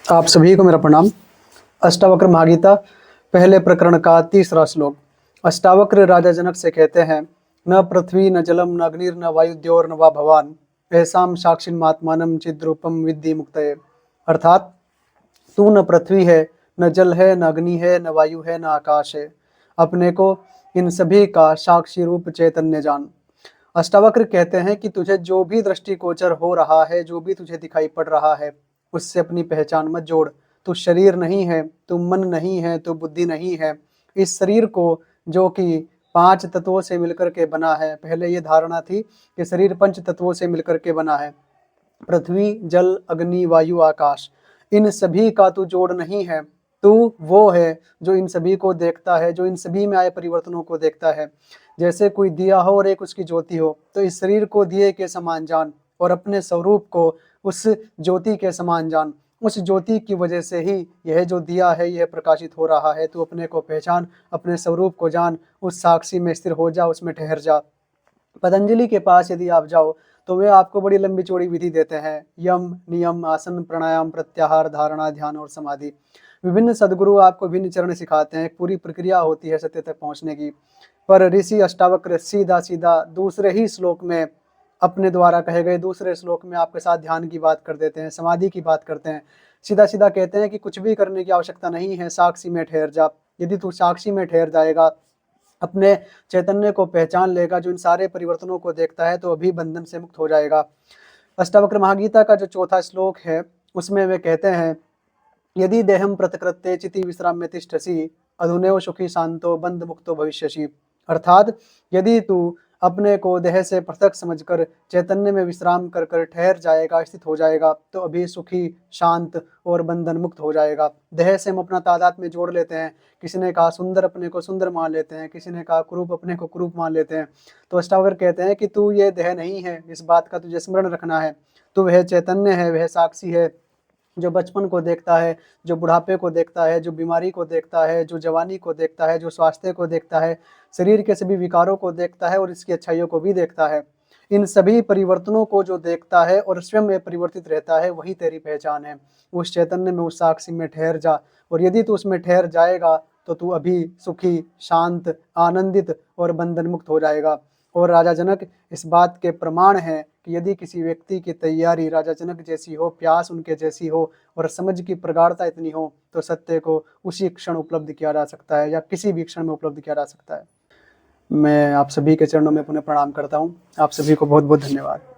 आप सभी को मेरा प्रणाम। अष्टावक्र महागीता पहले प्रकरण का 3रा श्लोक। अष्टावक्र राजा जनक से कहते हैं, न पृथ्वी न जलम न अग्निर न वायुद्योर न वा भवान ऐसाम साक्षिन्मात्मानं चिद्रूपम विद्धि मुक्तये। अर्थात तू न पृथ्वी है, न जल है, न अग्नि है, न वायु है, न आकाश है। अपने को इन सभी का साक्षी रूप चैतन्य जान। अष्टावक्र कहते हैं कि तुझे जो भी दृष्टिगोचर हो रहा है, जो भी तुझे दिखाई पड़ रहा है, उससे अपनी पहचान मत जोड़। तू शरीर नहीं है, तू मन नहीं है, तू बुद्धि नहीं है। इस शरीर को जो कि 5 तत्वों से मिलकर के बना है, पहले ये धारणा थी कि शरीर 5 तत्वों से मिलकर के बना है, पृथ्वी जल अग्नि वायु आकाश, इन सभी का तू जोड़ नहीं है। तू वो है जो इन सभी को देखता है, जो इन सभी में आए परिवर्तनों को देखता है। जैसे कोई दिया हो और एक उसकी ज्योति हो, तो इस शरीर को दिए के समान जान और अपने स्वरूप को उस ज्योति के समान जान। उस ज्योति की वजह से ही यह जो दिया है यह प्रकाशित हो रहा है। तू अपने को पहचान, अपने स्वरूप को जान, उस साक्षी में स्थिर हो जा, उसमें ठहर जा। पतंजलि के पास यदि आप जाओ तो वे आपको बड़ी लंबी चौड़ी विधि देते हैं, यम नियम आसन प्राणायाम प्रत्याहार धारणा ध्यान और समाधि। विभिन्न सदगुरु आपको भिन्न चरण सिखाते हैं, एक पूरी प्रक्रिया होती है सत्य तक पहुंचने की। पर ऋषि अष्टावक्र सीधा सीधा दूसरे ही श्लोक में, अपने द्वारा कहे गए दूसरे श्लोक में आपके साथ ध्यान की बात कर देते हैं, समाधि की बात करते हैं। सीधा सीधा कहते हैं कि कुछ भी करने की आवश्यकता नहीं है, साक्षी में ठहर जा। यदि तू साक्षी में ठहर जाएगा, अपने चैतन्य को पहचान लेगा जो इन सारे परिवर्तनों को देखता है, तो अभी बंधन से मुक्त हो जाएगा। अष्टावक्र महागीता का जो 4था श्लोक है उसमें वे कहते हैं, यदि देहम प्रतिकृत्य चिति विश्राम्य तिष्ठसि अधुनैव सुखी शांतो बंध मुक्तो भविष्यसि। अर्थात यदि तू अपने को देह से पृथक समझकर चैतन्य में विश्राम कर कर ठहर जाएगा, स्थित हो जाएगा, तो अभी सुखी शांत और बंधन मुक्त हो जाएगा। देह से हम अपना तादाद में जोड़ लेते हैं। किसी ने कहा सुंदर अपने को सुंदर मान लेते हैं, किसी ने कहा कुरूप अपने को कुरूप मान लेते हैं। तो अष्टावक्र कहते हैं कि तू ये देह नहीं है, इस बात का तुझे स्मरण रखना है। तू वह चैतन्य है, वह साक्षी है जो बचपन को देखता है, जो बुढ़ापे को देखता है, जो बीमारी को देखता है, जो जवानी को देखता है, जो स्वास्थ्य को देखता है, शरीर के सभी विकारों को देखता है और इसकी अच्छाइयों को भी देखता है। इन सभी परिवर्तनों को जो देखता है और स्वयं में परिवर्तित रहता है, वही तेरी पहचान है। उस चैतन्य में, उस साक्षी में ठहर जा, और यदि तू उसमें ठहर जाएगा तो तू अभी सुखी शांत आनंदित और बंधन मुक्त हो जाएगा। और राजा जनक इस बात के प्रमाण हैं कि यदि किसी व्यक्ति की तैयारी राजा जनक जैसी हो, प्यास उनके जैसी हो और समझ की प्रगाढ़ता इतनी हो, तो सत्य को उसी क्षण उपलब्ध किया जा सकता है या किसी भी क्षण में उपलब्ध किया जा सकता है। मैं आप सभी के चरणों में पुनः प्रणाम करता हूँ। आप सभी को बहुत बहुत धन्यवाद।